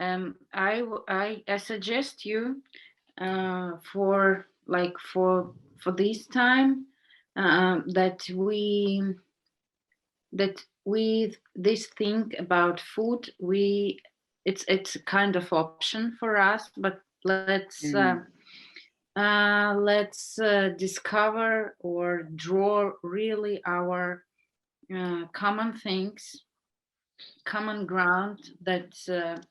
I suggest you for this time that we this thing about food, it's a kind of option for us, but let's discover or draw really our common things, common ground that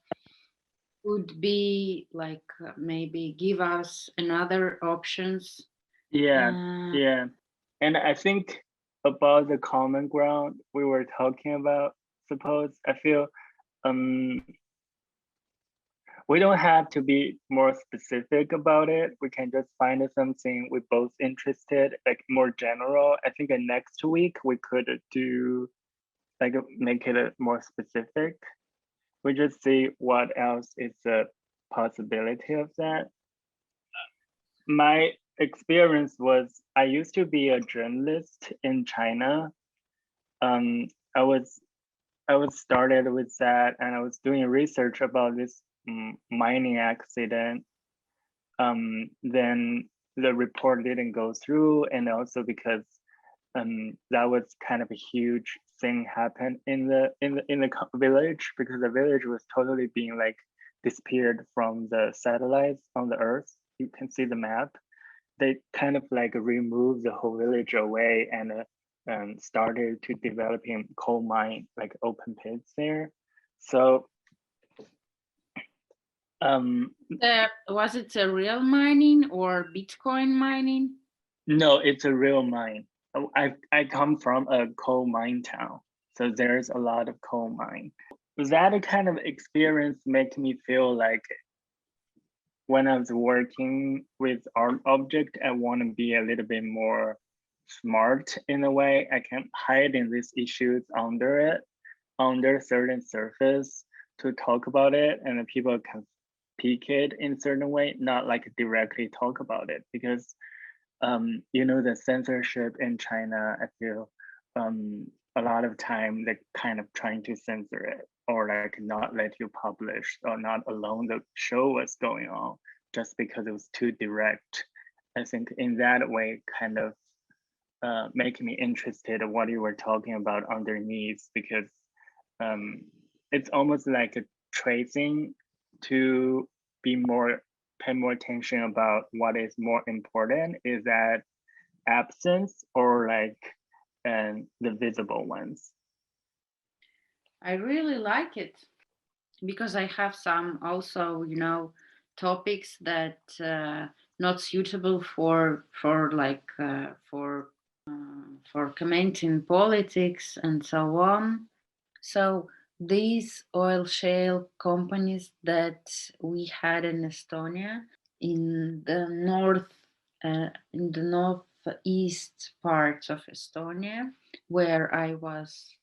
would be like maybe give us another options. Yeah, yeah. And I think about the common ground we were talking about, suppose I feel um we don't have to be more specific about it. We can just find something we both interested, like more general. I think next week we could do like make it more specific. We just see what else is a possibility of that. My experience was I used to be a journalist in China. Um, I was I was started with that, and I was doing research about this mining accident. Then the report didn't go through, and also because that was kind of a huge thing happened in the village, because the village was totally being like disappeared from the satellites on the Earth. You can see the map. They kind of like removed the whole village away and started to developing coal mine, like open pits there. So Was it a real mining or Bitcoin mining? no, it's a real mine. I come from a coal mine town, so there's a lot of coal mine. That kind of experience makes me feel like when I was working with art object, I want to be a little bit more smart in a way. I can hide in these issues under it, under certain surface to talk about it, and then people can pick it in certain way, not like directly talk about it, because you know, the censorship in China, I feel a lot of time they kind of trying to censor it, or like not let you publish, or not allow the show what's going on just because it was too direct. I think in that way kind of make me interested in what you were talking about underneath, because um, it's almost like a tracing to be more pay more attention about what is more important. Is that absence or like the visible ones? I really like it because I have some also, topics that not suitable for commenting politics and so on. So these oil shale companies that we had in Estonia, in the northeast part of Estonia, where I was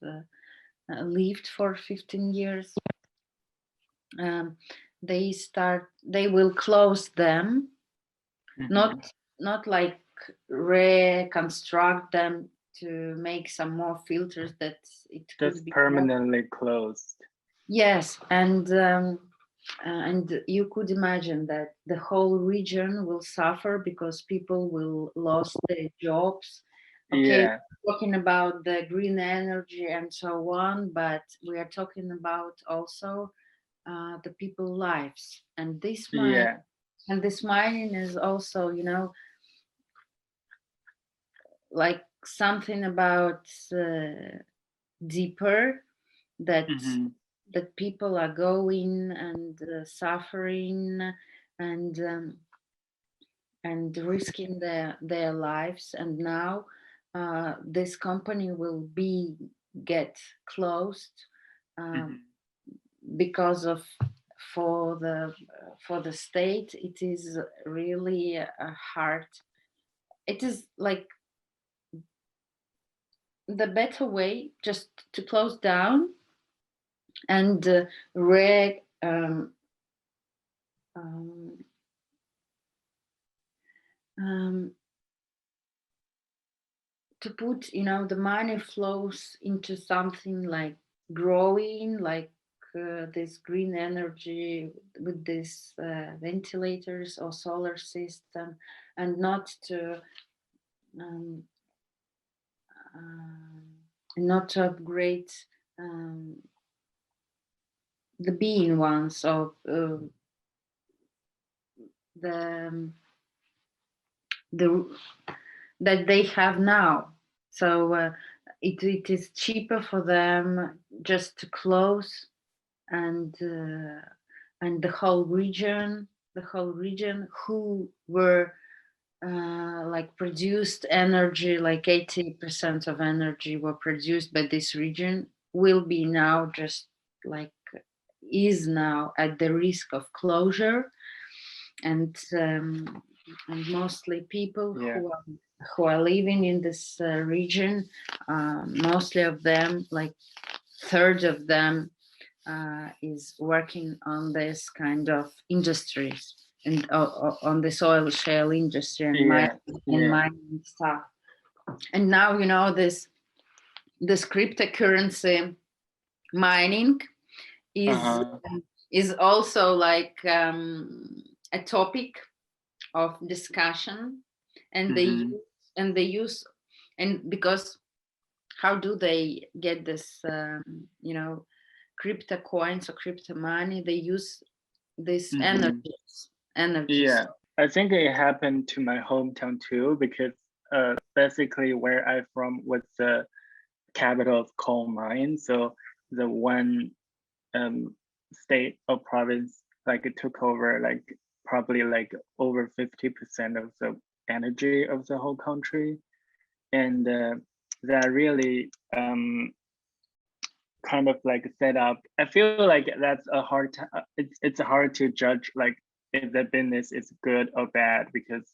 lived for 15 years, um, they will close them, not like reconstruct them to make some more filters that it could Just be more. permanently closed. Yes, and you could imagine that the whole region will suffer because people will lose their jobs. Okay, Yeah, we're talking about the green energy and so on, but we are talking about also the people lives, and yeah. this mining is also, like something about deeper, that Hmm. people are going and suffering and risking their lives, and now this company will be get closed um, Hmm. because of for the state it is really hard. It is like the better way just to close down and um, um, to put the money flows into something like growing, like this green energy with these ventilators or solar system, and um, uh, not to upgrade um, the being ones of the the that they have now. So it is cheaper for them just to close and the whole region who were like produced energy, like 80% of energy were produced by this region, will be now just like is now at the risk of closure. And mostly people who are living in this region, mostly of them, like third of them, is working on this kind of industries and on this oil shale industry and mining stuff. And now this cryptocurrency mining is also like a topic of discussion, and they use and because how do they get this crypto coins or crypto money? They use this energies. Yeah, I think it happened to my hometown too, because basically where I'm from was the capital of coal mine. So the one state or province, like it took over like probably like over 50% of the energy of the whole country. And that really kind of like set up. I feel like that's a hard it's hard to judge like if the business is good or bad, because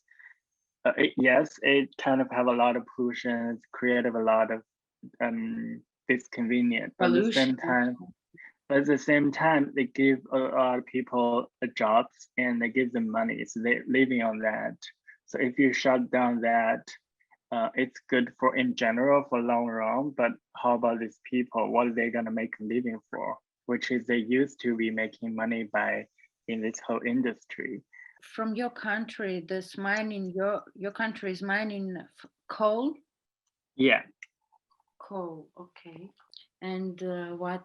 yes, it kind of have a lot of pollution, it's created a lot of disconvenient, but at the same time they give a lot of people jobs and they give them money, so they're living on that. So if you shut down that, it's good for in general for long run, but how about these people? What are they gonna make a living for? Which is they used to be making money by in this whole industry. From your country, this mining, your country is mining coal? Yeah. Coal, okay. And what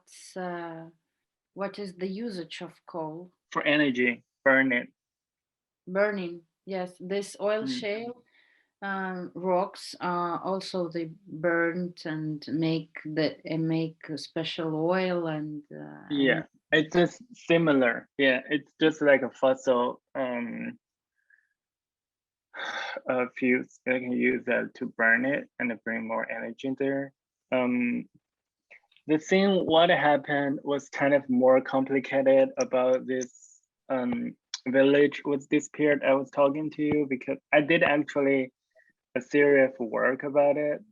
is the usage of coal? For energy, burn it. Burning, yes. This oil shale rocks also they burned and make a special oil and yeah, it's just similar. Yeah, it's just like a fossil fuels. They can use that to burn it and bring more energy there. The thing what happened was kind of more complicated about this village was disappeared. I was talking to you because I did actually a series of work about it.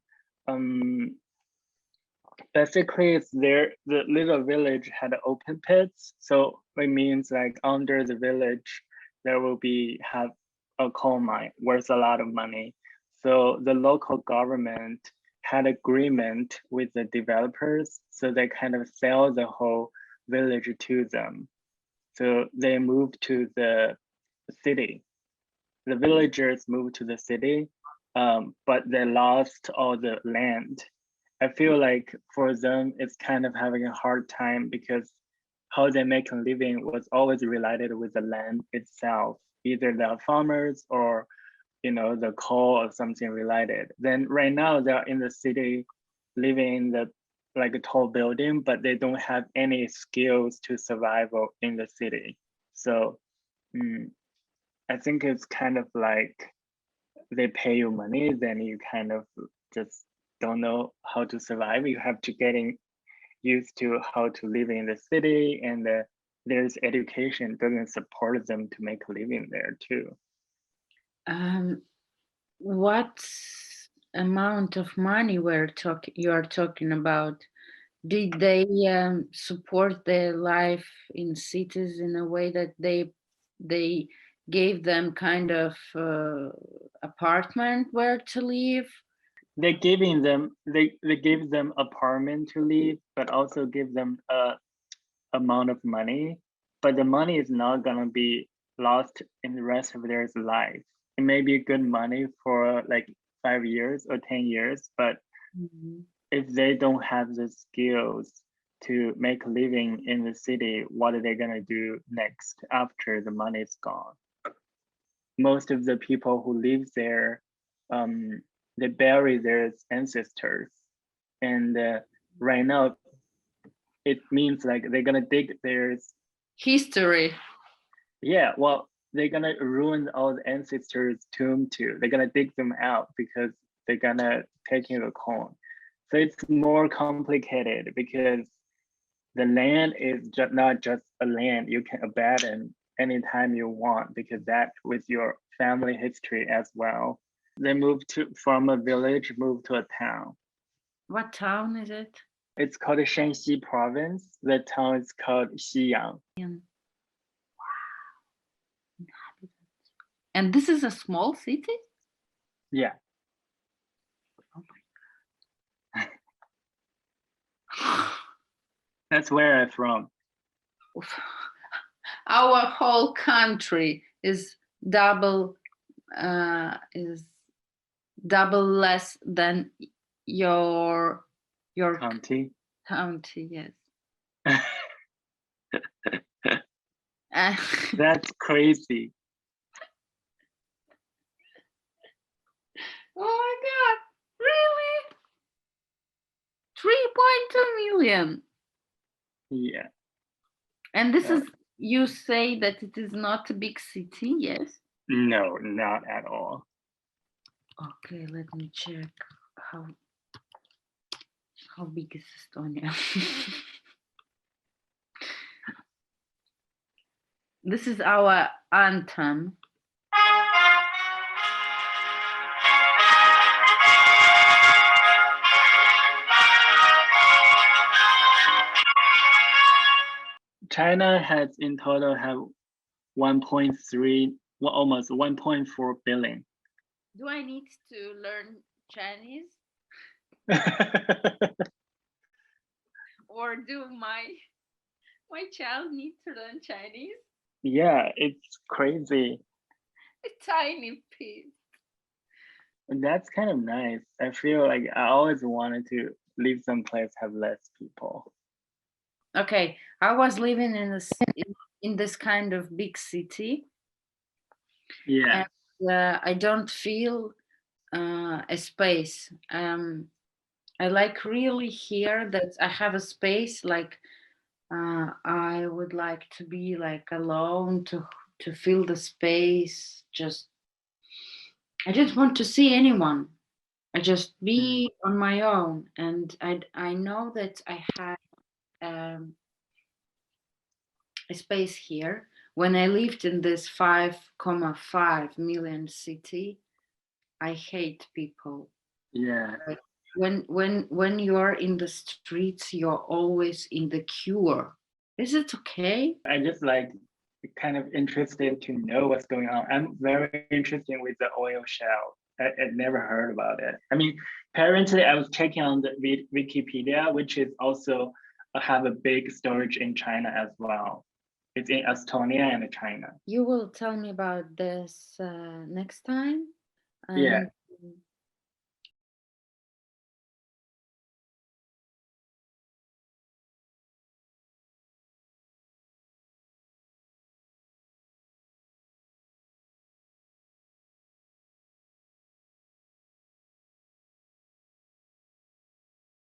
Basically it's there, the little village had open pits, so it means like under the village there will be have a coal mine worth a lot of money. So the local government had agreement with the developers, so they kind of sell the whole village to them. So they moved to the city. The villagers moved to the city, but they lost all the land. I feel like for them, it's kind of having a hard time because how they make a living was always related with the land itself, either the farmers or the coal or something related. Then right now they're in the city, living in the like a tall building, but they don't have any skills to survive in the city. So I think it's kind of like they pay you money, then you kind of just don't know how to survive. You have to getting used to how to live in the city, and there's education doesn't support them to make a living there too. What amount of money you are talking about? Did they support their life in cities in a way that they gave them kind of apartment where to live? They give them apartment to live, but also give them amount of money, but the money is not gonna be lost in the rest of their life. It may be good money for like 5 years or 10 years, but if they don't have the skills to make a living in the city, what are they gonna do next after the money is gone? Most of the people who live there, they bury their ancestors, and right now it means like they're gonna dig their history. Yeah, well, they're gonna ruin all the ancestors' tomb too. They're gonna dig them out because they're gonna take in the corn. So it's more complicated because the land is not just a land you can abandon anytime you want, because that with your family history as well. They moved from a village, moved to a town. What town is it? It's called Shanxi province. The town is called Xiyang. And this is a small city? Yeah. Oh my God. That's where I'm from. Our whole country is double less than your County. Yes. That's crazy. Oh my God, really? 3.2 million. Yeah. And this is, you say that it is not a big city, yes? No, not at all. Okay, let me check how big is Estonia. This is our anthem. China has in total have 1.3, well, almost 1.4 billion. Do I need to learn Chinese? Or do my child need to learn Chinese? Yeah, it's crazy. A tiny piece. And that's kind of nice. I feel like I always wanted to live someplace have less people. Okay, I was living in this kind of big city. Yeah. And I don't feel a space. I like really here that I have a space, like I would like to be like alone, to feel the space. I just want to see anyone. I just be on my own, and I know that I have a space here. When I lived in this 5.5 million city, I hate people. Yeah. But when you're in the streets, you're always in the queue. Is it okay? I just like kind of interested to know what's going on. I'm very interested with the oil shale. I never heard about it. I mean, apparently I was checking on the Wikipedia, which is also have a big storage in China as well. It's in Estonia and China. You will tell me about this next time. And Yeah.